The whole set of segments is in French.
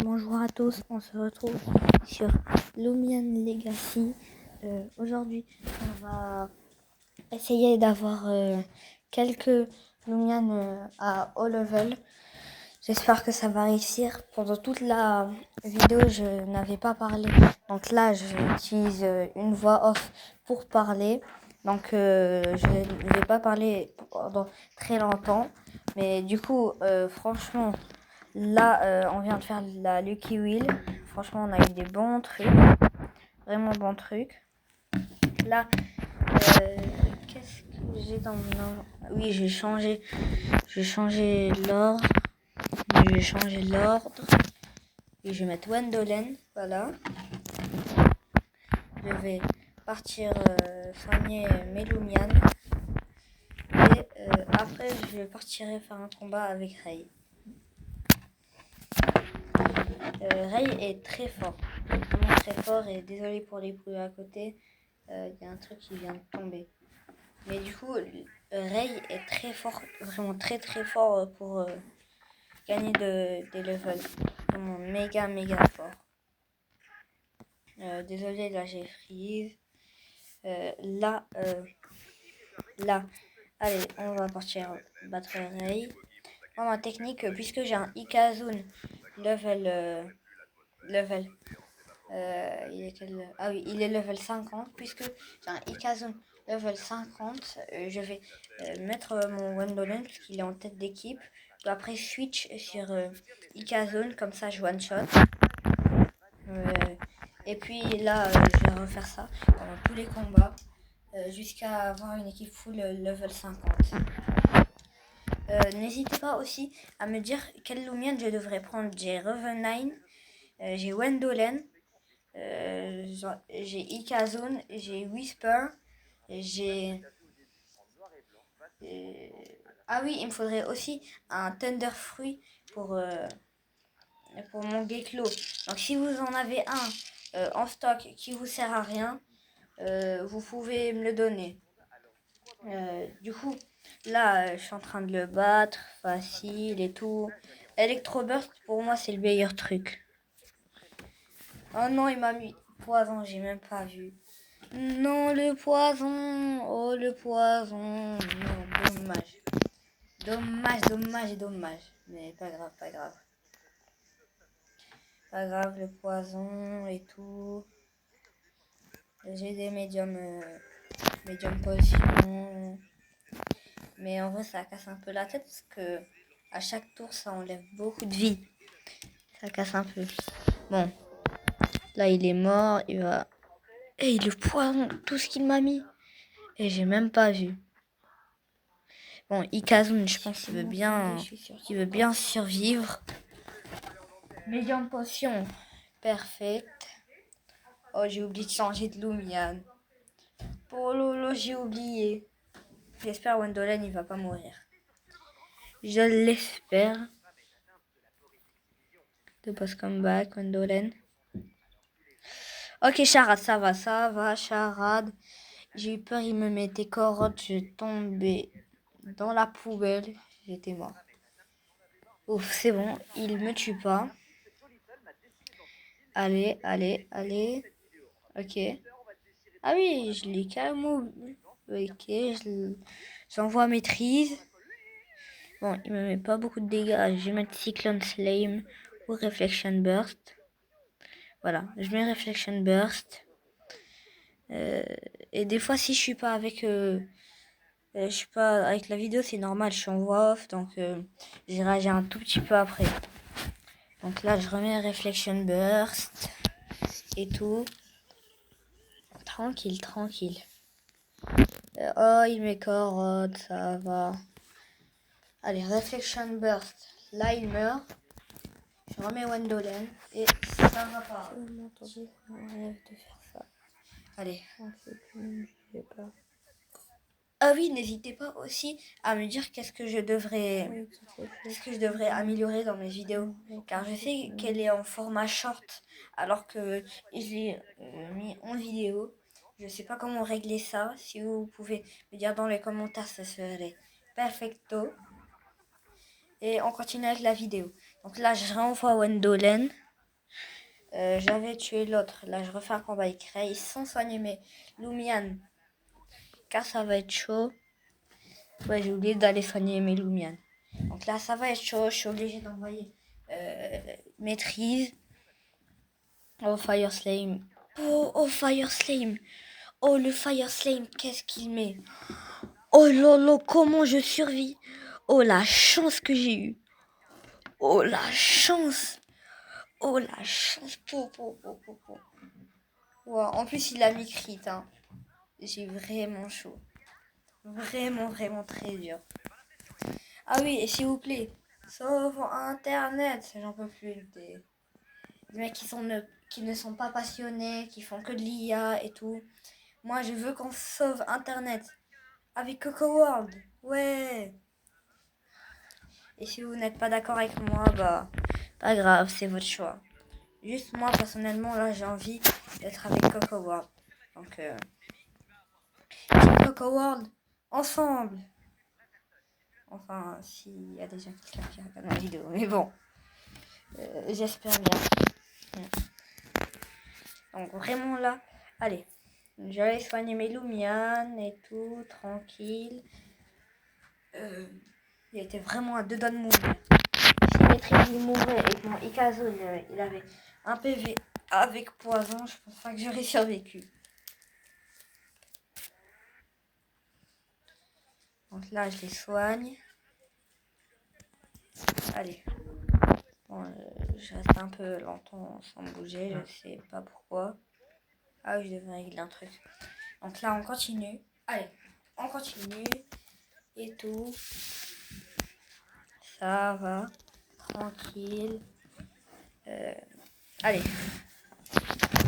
Bonjour à tous, on se retrouve sur Lumion Legacy. Aujourd'hui, on va essayer d'avoir quelques Lumion à haut level. J'espère que ça va réussir. Pendant toute la vidéo, je n'avais pas parlé. Donc là, j'utilise une voix off pour parler. Donc je ne vais pas parler pendant très longtemps. Mais du coup, franchement, là, on vient de faire la Lucky Wheel. Franchement, on a eu des bons trucs. Vraiment bons trucs. Là, qu'est-ce que j'ai dans mon ordre? Oui, j'ai changé l'ordre. Je vais changer l'ordre. Et je vais mettre Wendolen. Voilà. Je vais partir soigner Melumian. Et après, je vais partir faire un combat avec Ray. Ray est très fort. Vraiment très fort. Et désolé pour les bruits à côté. Il y a un truc qui vient de tomber. Mais du coup, Ray est très fort. Vraiment très très fort pour gagner des levels. Vraiment méga fort. Désolé, là j'ai freeze. Là, allez, on va partir battre Ray. Moi, ma technique, puisque j'ai un Ikazun level, il est quel? Ah oui, il est level 50. Puisque j'ai un Ikazun level 50, je vais mettre mon Wendolen puisqu'il est en tête d'équipe. Je dois après switch sur Ikazun, comme ça je one shot. Et puis là, je vais refaire ça pendant tous les combats jusqu'à avoir une équipe full level 50. N'hésitez pas aussi à me dire quelle Lumion je devrais prendre. J'ai Revenine, j'ai Wendolen, j'ai Ikazun, j'ai Whisper, j'ai... Ah oui, il me faudrait aussi un Thunder Fruit pour mon Geklo. Donc si vous en avez un en stock qui vous sert à rien, vous pouvez me le donner. Du coup, là, je suis en train de le battre, facile et tout. Electroburst, pour moi, c'est le meilleur truc. Oh non, il m'a mis poison, j'ai même pas vu. Non, le poison. Oh, le poison. Non, dommage. Dommage. Mais pas grave. Pas grave, le poison et tout. J'ai des médiums potions. Mais en vrai, ça casse un peu la tête parce que à chaque tour, ça enlève beaucoup de vie. Ça casse un peu. Bon. Là, il est mort. Il va... Et le poison, tout ce qu'il m'a mis. Et j'ai même pas vu. Bon, Ikazun, je pense qu'il veut bien survivre. Médium potion. Parfait. Oh, j'ai oublié de changer de Lumion. Oh lolo, j'ai oublié. J'espère Wendolen, il va pas mourir. Je l'espère. De post comeback, Wendolen. Ok, charade, ça va, charade. J'ai eu peur, il me mettait corotte, j'ai tombé dans la poubelle. J'étais mort. Ouf, c'est bon, il me tue pas. Allez. Ok. Ah oui, je l'ai carrément... Ok, j'envoie maîtrise. Bon, il me met pas beaucoup de dégâts. Je vais mettre Cyclone Slime ou Reflection Burst. Voilà, je mets Reflection Burst. Et des fois, si je suis pas avec... je suis pas avec la vidéo, c'est normal, je suis en voix off. Donc, j'ai réagi un tout petit peu après. Donc là, je remets Reflection Burst. Et tout. Tranquille. Oh, il met corotte, ça va. Allez, Reflection Burst. Là, il meurt. Je remets Wendolen et ça va pas. Je rêve de faire ça. Allez. Ah oui, n'hésitez pas aussi à me dire qu'est-ce que je devrais améliorer dans mes vidéos. Car je sais qu'elle est en format short alors que je l'ai mis en vidéo. Je sais pas comment régler ça. Si vous pouvez me dire dans les commentaires, ça serait perfecto. Et on continue avec la vidéo. Donc là, je renvoie Wendolen. j'avais tué l'autre. Là, je refais un combat avec Ray sans soigner mes Lumian. Car ça va être chaud. Ouais, j'ai oublié d'aller soigner mes Lumian. Donc là, ça va être chaud. Je suis obligé d'envoyer maîtrise. Oh, Fire Slime. Oh, Fire Slime. Oh, le Fire Slime, qu'est-ce qu'il met? Oh lolo, comment je survis? Oh, la chance que j'ai eue. Oh, la chance. Oh, la chance. Ouais, en plus, il a mis crit. Hein. J'ai vraiment chaud. Vraiment très dur. Ah oui, et s'il vous plaît, sauf Internet. J'en peux plus des mecs qui ne sont pas passionnés, qui font que de l'IA et tout. Moi, je veux qu'on sauve Internet. Avec Coco World. Ouais. Et si vous n'êtes pas d'accord avec moi, bah, pas grave, c'est votre choix. Juste moi, personnellement, là, j'ai envie d'être avec Coco World. Donc, Team Coco World, ensemble. Enfin, s'il y a des gens qui regardent ma vidéo. Mais bon, j'espère bien. Donc, vraiment là, allez. J'allais soigner mes Lumian et tout, tranquille. Il était vraiment à deux doigts de mourir. Si Maîtrise il mourait et que mon Ikazone il avait un PV avec poison, je pense pas que j'aurais survécu. Donc là, je les soigne. Allez. Bon, je reste un peu longtemps sans bouger, je sais pas pourquoi. Ah oui, je devais régler un truc. Donc là, on continue. Allez, on continue. Et tout. Ça va. Tranquille. Allez.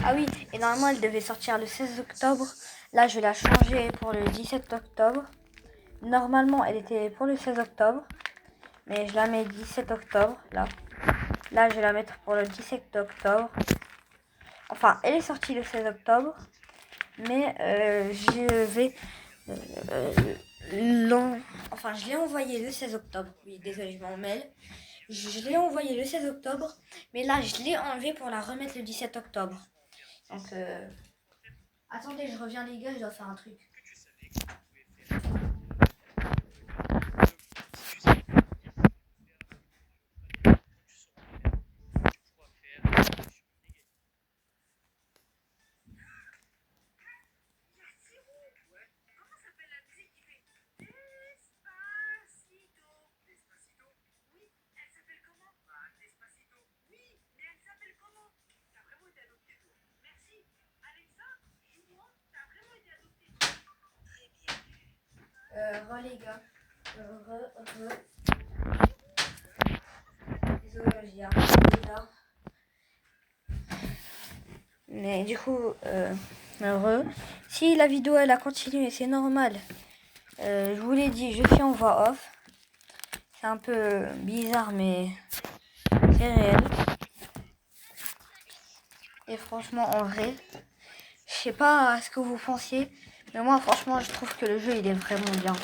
Ah oui, et normalement, elle devait sortir le 16 octobre. Là, je vais la changer pour le 17 octobre. Normalement, elle était pour le 16 octobre. Mais je la mets 17 octobre, là. Là, je vais la mettre pour le 17 octobre. Enfin, elle est sortie le 16 octobre. Mais je vais... Enfin, je l'ai envoyé le 16 octobre. Oui, désolé, je m'en mêle. Je l'ai envoyé le 16 octobre. Mais là, je l'ai enlevé pour la remettre le 17 octobre. Donc, attendez, je reviens les gars, je dois faire un truc. Les gars. Désolé, j'y arrive déjà. Mais du coup, si la vidéo elle a continué, c'est normal. Je vous l'ai dit, je suis en voix off. C'est un peu bizarre, mais c'est réel. Et franchement, en vrai, je sais pas ce que vous pensiez, mais moi, franchement, je trouve que le jeu, il est vraiment bien.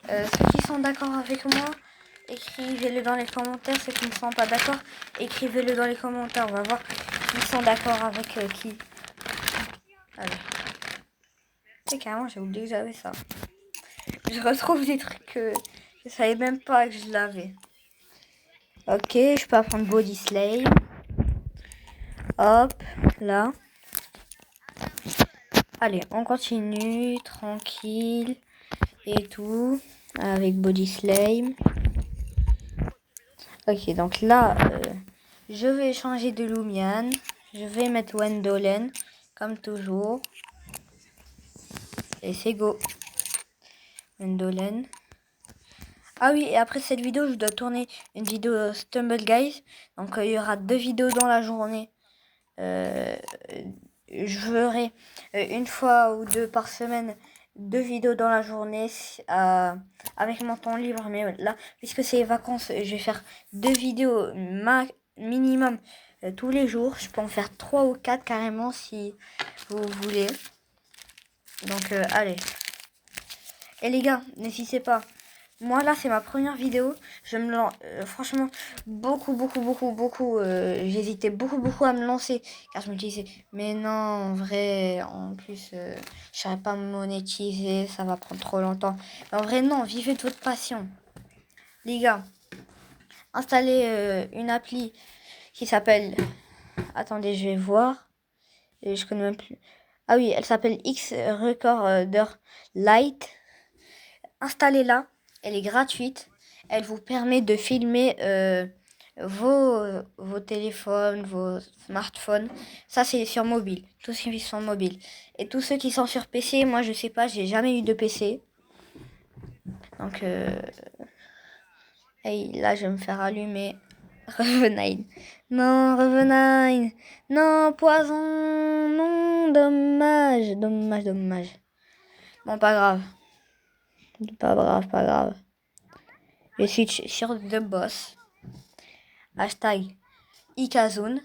Ceux qui sont d'accord avec moi, écrivez-le dans les commentaires. Ceux qui ne sont pas d'accord, écrivez-le dans les commentaires. On va voir qui sont d'accord avec qui. Allez. C'est carrément, j'ai oublié que j'avais ça. Je retrouve des trucs que je savais même pas que je l'avais. Ok, je peux apprendre Body Slave. Hop, là. Allez, on continue, tranquille et tout, avec Body Slime. Ok, donc là, je vais changer de Lumian. Je vais mettre Wendolen, comme toujours. Et c'est go. Wendolen. Ah oui, et après cette vidéo, je dois tourner une vidéo Stumble Guys. Donc, il y aura 2 vidéos dans la journée. Je ferai une fois ou 2 par semaine 2 vidéos dans la journée avec mon temps libre. Mais là, puisque c'est les vacances, je vais faire 2 vidéos minimum tous les jours. Je peux en faire 3 ou 4 carrément si vous voulez. Donc allez. Et les gars, n'hésitez pas. moi là c'est ma première vidéo. Je me lance franchement beaucoup. J'hésitais beaucoup à me lancer car je me disais mais non en vrai en plus je saurais pas me monétiser, ça va prendre trop longtemps. Mais en vrai non, vivez de votre passion. Les gars, installez une appli qui s'appelle attendez, je vais voir. Je connais même plus. Ah oui, elle s'appelle X Recorder Lite. Installez-la, elle est gratuite. Elle vous permet de filmer vos téléphones, vos smartphones. Ça, c'est sur mobile. Tous ceux qui sont mobiles. Et tous ceux qui sont sur PC, moi, je sais pas, j'ai jamais eu de PC. Donc, hey, là, je vais me faire allumer. Revenine. Non, Revenine. Non, poison. Non, dommage. Bon, pas grave. Pas grave. Je suis sur The Boss. Hashtag Ikazune.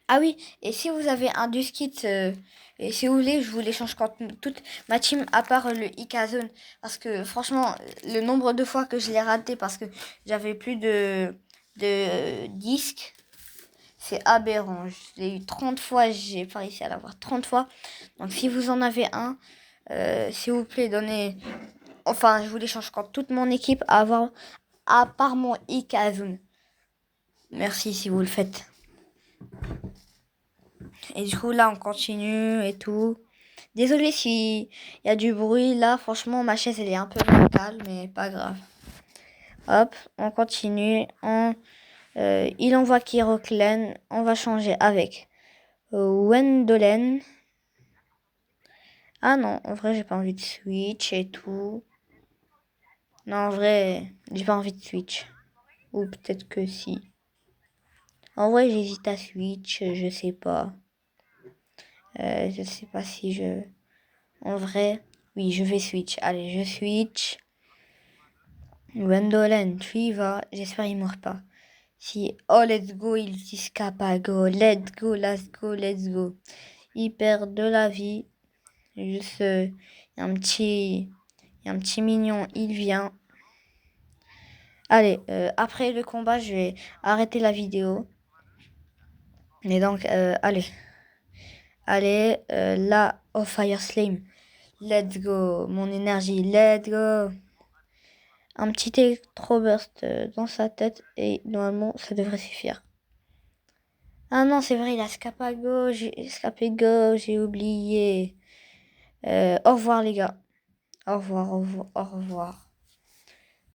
Ah oui, et si vous avez un Duskit, et si vous voulez, je vous l'échange contre toute ma team à part le Ikazune. Parce que franchement, le nombre de fois que je l'ai raté parce que j'avais plus de disques, c'est aberrant. Je l'ai eu 30 fois, j'ai pas réussi à l'avoir 30 fois. Donc si vous en avez un, s'il vous plaît, donnez... Enfin, je vous l'échange contre toute mon équipe à part mon Ikazune. Merci si vous le faites. Et du coup, là, on continue et tout. Désolé s'il y a du bruit. Là, franchement, ma chaise, elle est un peu calme, mais pas grave. Hop, on continue. Il envoie Kiroklen. On va changer avec Wendolen. Ah non, en vrai, j'ai pas envie de switch et tout. Non, en vrai, j'ai pas envie de switch. Ou peut-être que si. En vrai, j'hésite à switch, je sais pas. Je sais pas si je... En vrai, oui, je vais switch. Allez, je switch. Wendolen, tu y vas. J'espère qu'il meurt pas. Si, oh, let's go, il go. Let's go. Il perd de la vie. Juste, il y a un petit mignon, il vient. Allez, après le combat, je vais arrêter la vidéo. Et donc, allez. Allez, là, oh, Fire Slam. Let's go. Mon énergie, let's go. Un petit électro-burst dans sa tête et normalement, ça devrait suffire. Ah non, c'est vrai, il a escapé go, j'ai oublié. Au revoir les gars. Au revoir.